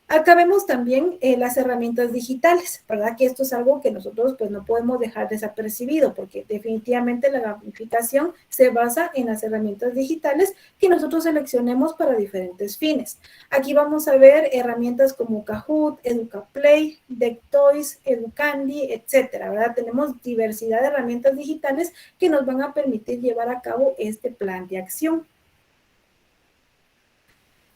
Acá vemos también las herramientas digitales, ¿verdad? Que esto es algo que nosotros pues no podemos dejar desapercibido porque definitivamente la gamificación se basa en las herramientas digitales que nosotros seleccionemos para diferentes fines. Aquí vamos a ver herramientas como Kahoot, EducaPlay, DeckToys, Educandy, etcétera, ¿verdad? Tenemos diversidad de herramientas digitales que nos van a permitir llevar a cabo este plan de acción.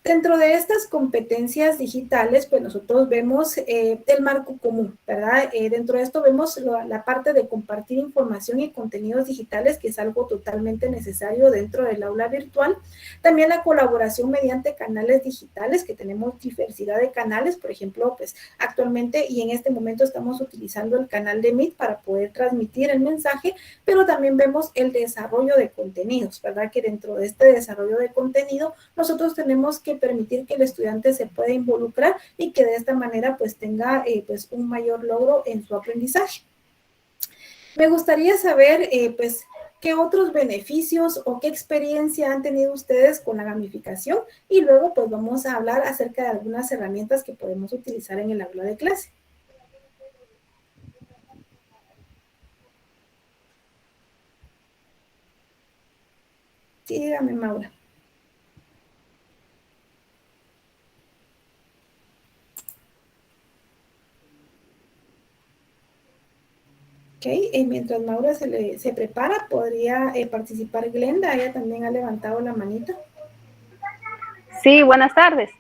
Dentro de estas competencias digitales, pues nosotros vemos el marco común, ¿verdad? Dentro de esto vemos la parte de compartir información y contenidos digitales, que es algo totalmente necesario dentro del aula virtual. También la colaboración mediante canales digitales, que tenemos diversidad de canales, por ejemplo, pues actualmente y en este momento estamos utilizando el canal de Meet para poder transmitir el mensaje, pero también vemos el desarrollo de contenidos, ¿verdad? Que dentro de este desarrollo de contenido nosotros tenemos que permitir que el estudiante se pueda involucrar y que de esta manera pues tenga pues un mayor logro en su aprendizaje. Me gustaría saber pues qué otros beneficios o qué experiencia han tenido ustedes con la gamificación y luego pues vamos a hablar acerca de algunas herramientas que podemos utilizar en el aula de clase. Sí, dígame, Maura. Ok, mientras Maura se prepara, podría participar Glenda, ella también ha levantado la manita. Sí, buenas tardes.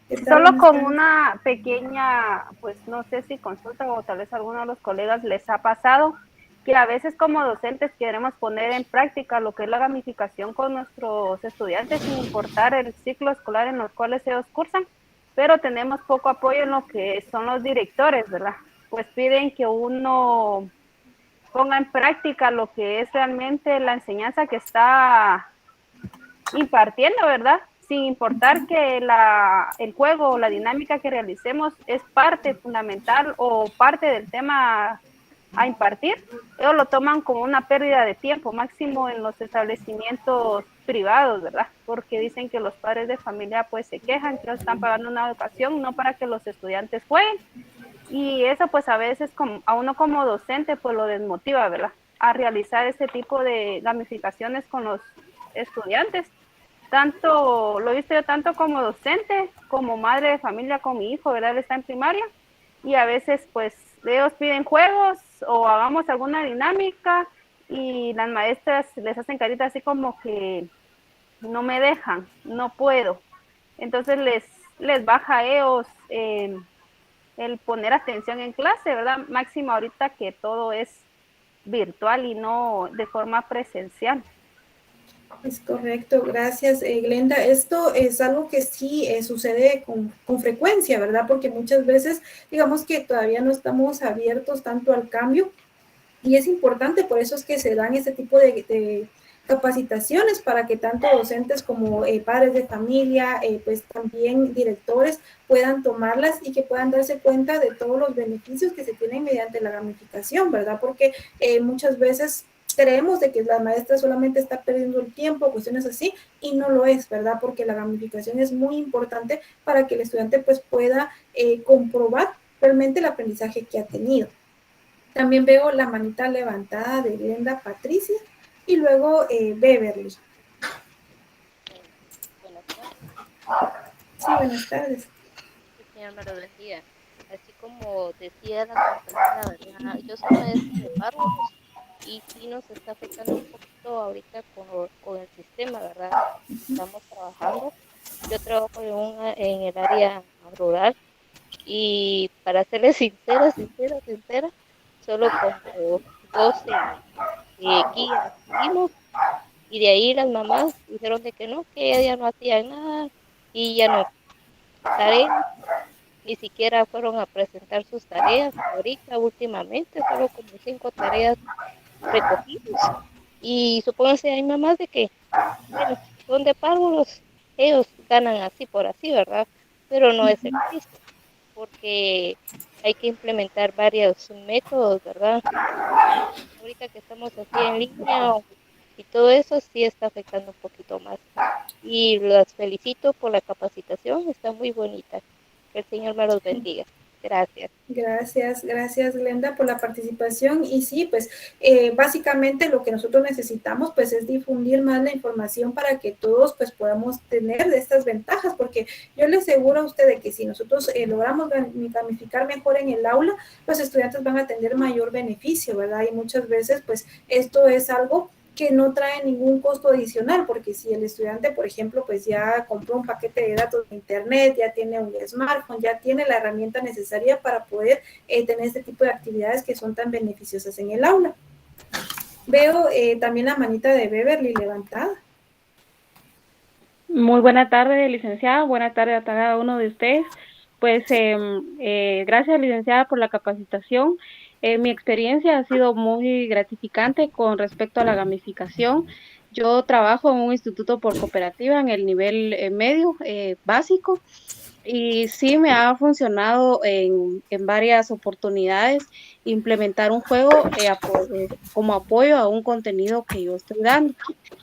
Solo Buenas con tardes. una pequeña, pues no sé si consulta o tal vez a alguno de los colegas les ha pasado, que a veces como docentes queremos poner en práctica lo que es la gamificación con nuestros estudiantes sin importar el ciclo escolar en los cuales ellos cursan, pero tenemos poco apoyo en lo que son los directores, ¿verdad? Pues piden que uno ponga en práctica lo que es realmente la enseñanza que está impartiendo, ¿verdad? Sin importar que el juego o la dinámica que realicemos es parte fundamental o parte del tema a impartir, ellos lo toman como una pérdida de tiempo, máximo en los establecimientos privados, ¿verdad? Porque dicen que los padres de familia pues se quejan que ellos están pagando una educación no para que los estudiantes jueguen, y eso pues a veces a uno como docente pues lo desmotiva, ¿verdad? A realizar ese tipo de gamificaciones con los estudiantes. Tanto, lo he visto yo tanto como docente, como madre de familia con mi hijo, ¿verdad? Él está en primaria y a veces pues ellos piden juegos o hagamos alguna dinámica y las maestras les hacen carita así como que no me dejan, no puedo. Entonces les baja a ellos el poner atención en clase, ¿verdad? Máximo ahorita que todo es virtual y no de forma presencial. Es correcto, gracias, Glenda. Esto es algo que sí sucede con frecuencia, ¿verdad? Porque muchas veces, digamos que todavía no estamos abiertos tanto al cambio y es importante, por eso es que se dan este tipo de capacitaciones para que tanto docentes como padres de familia, pues también directores puedan tomarlas y que puedan darse cuenta de todos los beneficios que se tienen mediante la gamificación, ¿verdad? Porque muchas veces creemos de que la maestra solamente está perdiendo el tiempo, cuestiones así, y no lo es, ¿verdad? Porque la gamificación es muy importante para que el estudiante pues pueda comprobar realmente el aprendizaje que ha tenido. También veo la manita levantada de Glenda Patricia y luego Beverly. Sí, Buenas tardes, buenas tardes. que el Señor me lo bendiga. Así como decía la compañera, ¿verdad? Yo soy maestra de párvulos y sí nos está afectando un poquito ahorita con el sistema, ¿verdad? Estamos trabajando. Yo trabajo en el área rural y para serles sincera, solo como 12 guías tuvimos y de ahí las mamás dijeron de que no, que ellas no hacían nada y ya no tareas, ni siquiera fueron a presentar sus tareas. Ahorita, últimamente, solo como 5 tareas recogidas. Y supónganse, hay mamás de que, bueno, son de párvulos, ellos ganan así por así, ¿verdad? Pero no es el chiste, porque hay que implementar varios métodos, ¿verdad? Ahorita que estamos así en línea y todo eso sí está afectando un poquito más. Y las felicito por la capacitación, está muy bonita. Que el Señor me los bendiga. Gracias. Gracias, gracias Glenda por la participación y sí, pues básicamente lo que nosotros necesitamos pues es difundir más la información para que todos pues podamos tener de estas ventajas, porque yo le aseguro a usted de que si nosotros logramos gamificar mejor en el aula, los estudiantes van a tener mayor beneficio, ¿verdad? Y muchas veces pues esto es algo que no trae ningún costo adicional, porque si el estudiante, por ejemplo, pues ya compró un paquete de datos de internet, ya tiene un smartphone, ya tiene la herramienta necesaria para poder tener este tipo de actividades que son tan beneficiosas en el aula. Veo también la manita de Beverly levantada. Muy buena tarde, licenciada. Buena tarde a cada uno de ustedes. Pues gracias, licenciada, por la capacitación. Mi experiencia ha sido muy gratificante con respecto a la gamificación. Yo trabajo en un instituto por cooperativa en el nivel medio básico y sí me ha funcionado en varias oportunidades implementar un juego como apoyo a un contenido que yo estoy dando.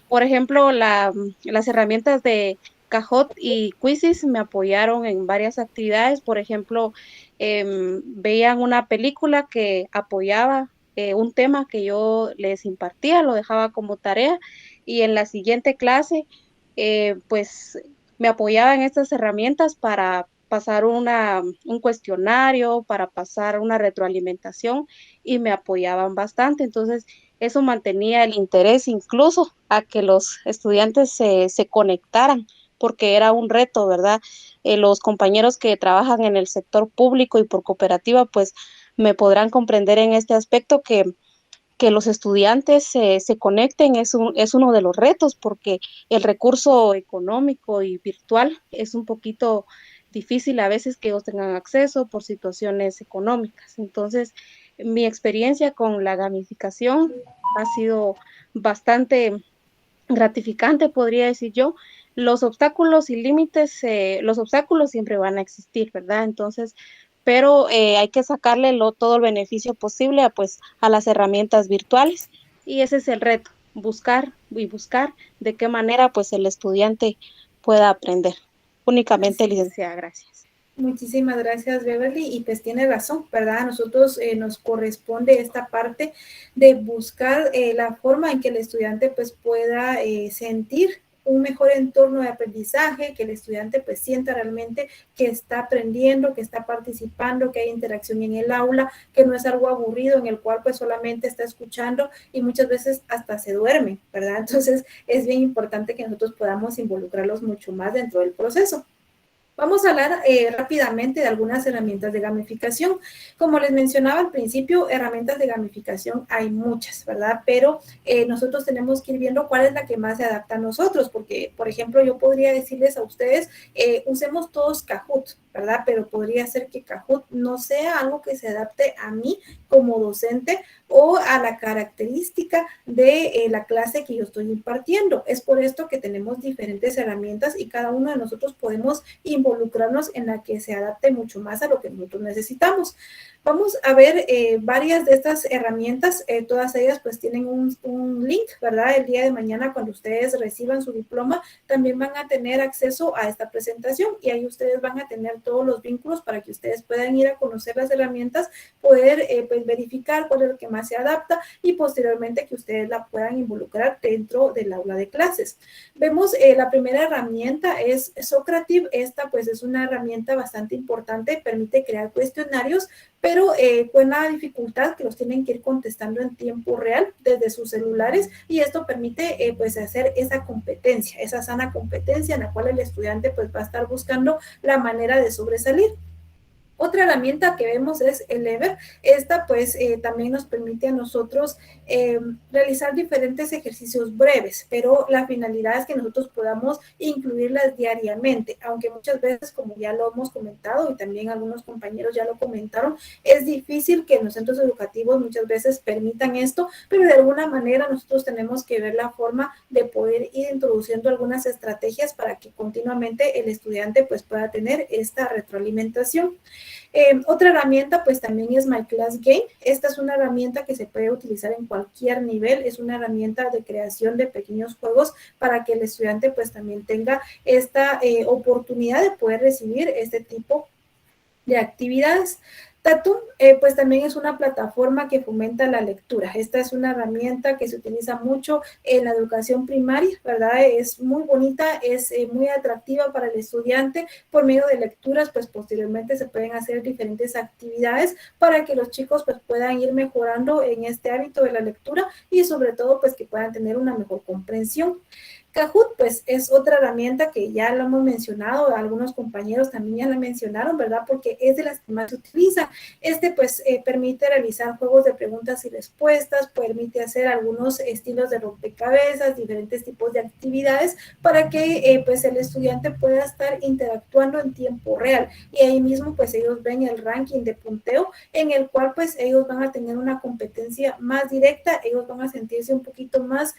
Por ejemplo, las herramientas de Kahoot y Quizzes me apoyaron en varias actividades. Por ejemplo, veían una película que apoyaba un tema que yo les impartía, lo dejaba como tarea y en la siguiente clase, pues me apoyaban estas herramientas para pasar un cuestionario, para pasar una retroalimentación y me apoyaban bastante. Entonces, eso mantenía el interés incluso a que los estudiantes se conectaran, porque era un reto, ¿verdad? Los compañeros que trabajan en el sector público y por cooperativa, pues me podrán comprender en este aspecto que los estudiantes se conecten es uno de los retos, porque el recurso económico y virtual es un poquito difícil a veces que ellos tengan acceso por situaciones económicas. Entonces, mi experiencia con la gamificación ha sido bastante gratificante, podría decir yo. Los obstáculos y límites, los obstáculos siempre van a existir, ¿verdad? Entonces, pero hay que sacarle todo el beneficio posible pues, a las herramientas virtuales y ese es el reto, buscar y buscar de qué manera pues el estudiante pueda aprender. Únicamente, Así es. licenciada, gracias. Muchísimas gracias, Beverly, y pues tiene razón, ¿verdad? A nosotros nos corresponde esta parte de buscar la forma en que el estudiante pues pueda sentir un mejor entorno de aprendizaje, que el estudiante pues sienta realmente que está aprendiendo, que está participando, que hay interacción en el aula, que no es algo aburrido en el cual pues solamente está escuchando y muchas veces hasta se duerme, ¿verdad? Entonces es bien importante que nosotros podamos involucrarlos mucho más dentro del proceso. Vamos a hablar rápidamente de algunas herramientas de gamificación. Como les mencionaba al principio, herramientas de gamificación hay muchas, ¿verdad? Pero nosotros tenemos que ir viendo cuál es la que más se adapta a nosotros, porque, por ejemplo, yo podría decirles a ustedes, usemos todos Kahoot, ¿verdad? Pero podría ser que Kahoot no sea algo que se adapte a mí como docente o a la característica de la clase que yo estoy impartiendo. Es por esto que tenemos diferentes herramientas y cada uno de nosotros podemos involucrarnos en la que se adapte mucho más a lo que nosotros necesitamos. Vamos a ver varias de estas herramientas, todas ellas pues tienen un link, ¿verdad? El día de mañana cuando ustedes reciban su diploma también van a tener acceso a esta presentación y ahí ustedes van a tener todos los vínculos para que ustedes puedan ir a conocer las herramientas, poder pues verificar cuál es lo que más se adapta y posteriormente que ustedes la puedan involucrar dentro del aula de clases. Vemos la primera herramienta es Socrative. Esta pues es una herramienta bastante importante, permite crear cuestionarios, pero con la dificultad que los tienen que ir contestando en tiempo real desde sus celulares y esto permite pues hacer esa competencia, esa sana competencia en la cual el estudiante pues va a estar buscando la manera de sobresalir. Otra herramienta que vemos es el Ever. Esta pues también nos permite a nosotros realizar diferentes ejercicios breves, pero la finalidad es que nosotros podamos incluirlas diariamente, aunque muchas veces, como ya lo hemos comentado y también algunos compañeros ya lo comentaron, es difícil que en los centros educativos muchas veces permitan esto, pero de alguna manera nosotros tenemos que ver la forma de poder ir introduciendo algunas estrategias para que continuamente el estudiante pues pueda tener esta retroalimentación. Otra herramienta pues también es My Class Game. Esta es una herramienta que se puede utilizar en cualquier nivel, es una herramienta de creación de pequeños juegos para que el estudiante pues también tenga esta oportunidad de poder recibir este tipo de actividades. Tatum, pues también es una plataforma que fomenta la lectura. Esta es una herramienta que se utiliza mucho en la educación primaria, ¿verdad? Es muy bonita, es muy atractiva para el estudiante. Por medio de lecturas, pues posteriormente se pueden hacer diferentes actividades para que los chicos pues puedan ir mejorando en este hábito de la lectura y sobre todo pues que puedan tener una mejor comprensión. Kahoot, pues, es otra herramienta que ya lo hemos mencionado, algunos compañeros también ya la mencionaron, ¿verdad? Porque es de las que más se utiliza. Pues, permite realizar juegos de preguntas y respuestas, permite hacer algunos estilos de rompecabezas, diferentes tipos de actividades para que, pues, el estudiante pueda estar interactuando en tiempo real. Y ahí mismo, pues, ellos ven el ranking de punteo en el cual, pues, ellos van a tener una competencia más directa, ellos van a sentirse un poquito más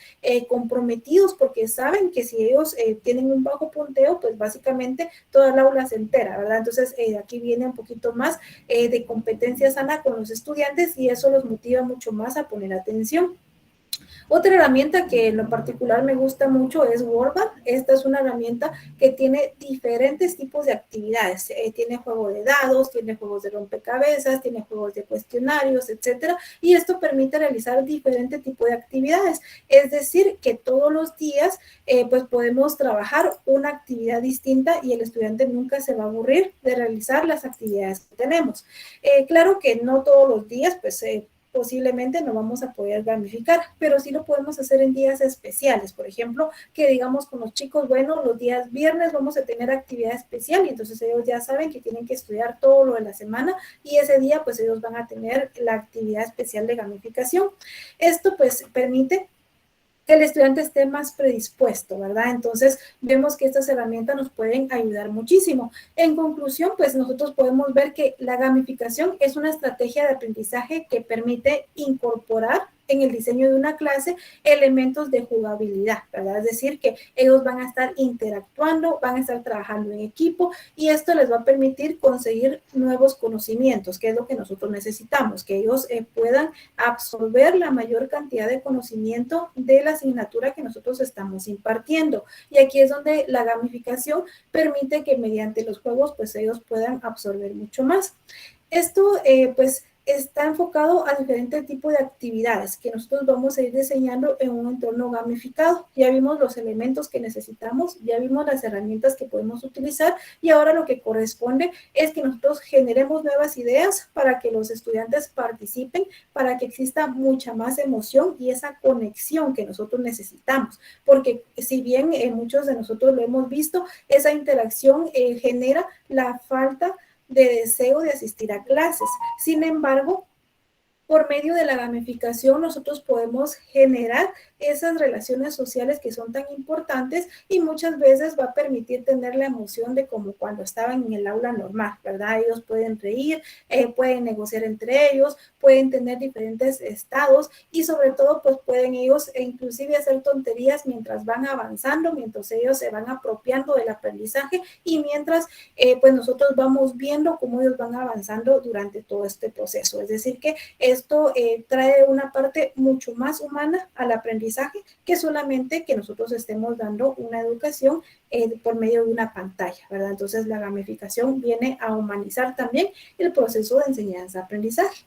comprometidos porque saben que si ellos tienen un bajo punteo, pues básicamente toda el aula se entera, ¿verdad? Entonces aquí viene un poquito más de competencia sana con los estudiantes y eso los motiva mucho más a poner atención. Otra herramienta que en lo particular me gusta mucho es Wordbat. Esta es una herramienta que tiene diferentes tipos de actividades. Tiene juego de dados, tiene juegos de rompecabezas, tiene juegos de cuestionarios, etcétera. Y esto permite realizar diferentes tipos de actividades. Es decir, que todos los días pues podemos trabajar una actividad distinta y el estudiante nunca se va a aburrir de realizar las actividades que tenemos. Claro que no todos los días pues posiblemente no vamos a poder gamificar, pero sí lo podemos hacer en días especiales. Por ejemplo, que digamos con los chicos, bueno, los días viernes vamos a tener actividad especial y entonces ellos ya saben que tienen que estudiar todo lo de la semana y ese día pues ellos van a tener la actividad especial de gamificación. Esto pues permite que el estudiante esté más predispuesto, ¿verdad? Entonces, vemos que estas herramientas nos pueden ayudar muchísimo. En conclusión, pues nosotros podemos ver que la gamificación es una estrategia de aprendizaje que permite incorporar en el diseño de una clase elementos de jugabilidad, ¿verdad? Es decir, que ellos van a estar interactuando, van a estar trabajando en equipo y esto les va a permitir conseguir nuevos conocimientos, que es lo que nosotros necesitamos, que ellos puedan absorber la mayor cantidad de conocimiento de la asignatura que nosotros estamos impartiendo. Y aquí es donde la gamificación permite que mediante los juegos, pues ellos puedan absorber mucho más. Esto, pues, está enfocado a diferentes tipos de actividades que nosotros vamos a ir diseñando en un entorno gamificado. Ya vimos los elementos que necesitamos, ya vimos las herramientas que podemos utilizar y ahora lo que corresponde es que nosotros generemos nuevas ideas para que los estudiantes participen, para que exista mucha más emoción y esa conexión que nosotros necesitamos. Porque si bien muchos de nosotros lo hemos visto, esa interacción genera la falta de deseo de asistir a clases. Sin embargo, por medio de la gamificación nosotros podemos generar esas relaciones sociales que son tan importantes y muchas veces va a permitir tener la emoción de como cuando estaban en el aula normal, ¿verdad? Ellos pueden reír, pueden negociar entre ellos, pueden tener diferentes estados y sobre todo pues pueden ellos inclusive hacer tonterías mientras van avanzando, mientras ellos se van apropiando del aprendizaje y mientras pues nosotros vamos viendo cómo ellos van avanzando durante todo este proceso. Es decir que esto trae una parte mucho más humana al aprendizaje que solamente que nosotros estemos dando una educación por medio de una pantalla, ¿verdad? Entonces la gamificación viene a humanizar también el proceso de enseñanza-aprendizaje.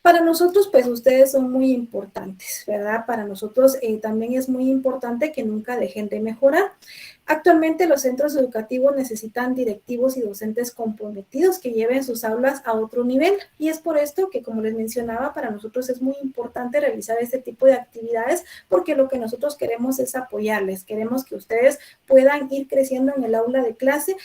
Para nosotros, pues ustedes son muy importantes, ¿verdad? Para nosotros también es muy importante que nunca dejen de mejorar. Actualmente los centros educativos necesitan directivos y docentes comprometidos que lleven sus aulas a otro nivel y es por esto que, como les mencionaba, para nosotros es muy importante realizar este tipo de actividades porque lo que nosotros queremos es apoyarles, queremos que ustedes puedan ir creciendo en el aula de clase.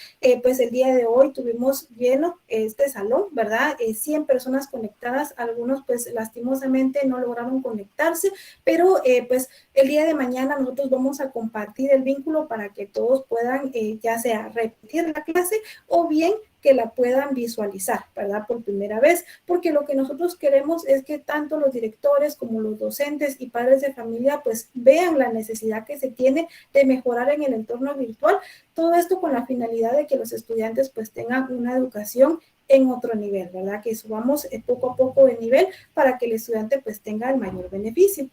Pues el día de hoy tuvimos lleno este salón, ¿verdad? 100 personas conectadas, algunos pues lastimosamente no lograron conectarse, pero pues el día de mañana nosotros vamos a compartir el vínculo para que todos puedan ya sea repetir la clase o bien que la puedan visualizar, ¿verdad? Por primera vez, porque lo que nosotros queremos es que tanto los directores como los docentes y padres de familia pues vean la necesidad que se tiene de mejorar en el entorno virtual, todo esto con la finalidad de que los estudiantes pues tengan una educación en otro nivel, ¿verdad? Que subamos poco a poco de nivel para que el estudiante pues tenga el mayor beneficio.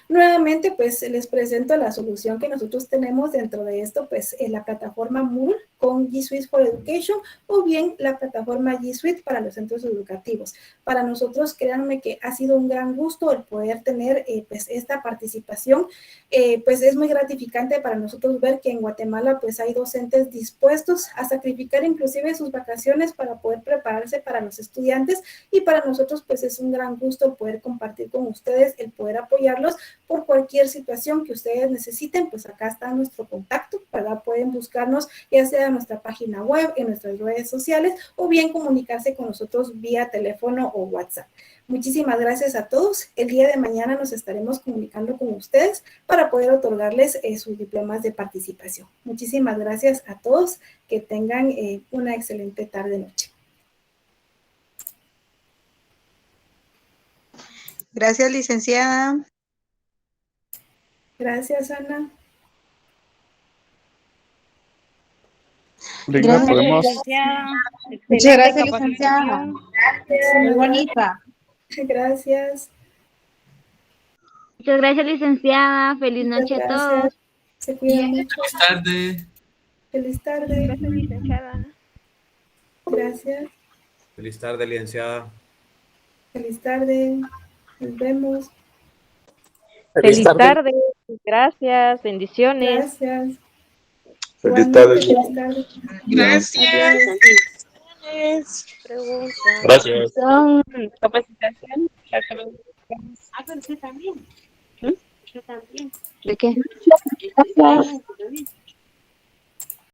Nuevamente, pues les presento la solución que nosotros tenemos dentro de esto, pues en la plataforma Moodle con G Suite for Education o bien la plataforma G Suite para los centros educativos. Para nosotros, créanme que ha sido un gran gusto el poder tener pues esta participación. Pues es muy gratificante para nosotros ver que en Guatemala pues hay docentes dispuestos a sacrificar inclusive sus vacaciones para poder prepararse para los estudiantes y para nosotros pues es un gran gusto el poder compartir con ustedes, el poder apoyarlos por cualquier situación que ustedes necesiten, pues acá está nuestro contacto, ¿verdad? Pueden buscarnos ya sea en nuestra página web, en nuestras redes sociales o bien comunicarse con nosotros vía teléfono o WhatsApp. Muchísimas gracias a todos. El día de mañana nos estaremos comunicando con ustedes para poder otorgarles sus diplomas de participación. Muchísimas gracias a todos. Que tengan una excelente tarde-noche. Gracias, licenciada. Gracias, Ana. Ligna, podemos. Muchas gracias, licenciada. Muy bonita. Gracias. Muchas gracias, licenciada. Feliz noche a todos. Se cuidan mucho. Feliz tarde. Feliz tarde. Gracias, licenciada. Gracias. Feliz tarde, licenciada. Feliz tarde. Nos vemos. Feliz tarde. Gracias. Bendiciones. Gracias. Feliz tarde. Feliz tarde. Gracias. Pregunta. Gracias. Son capacitación. Ah, pero usted también. ¿Mm? Yo también. ¿De qué? Gracias.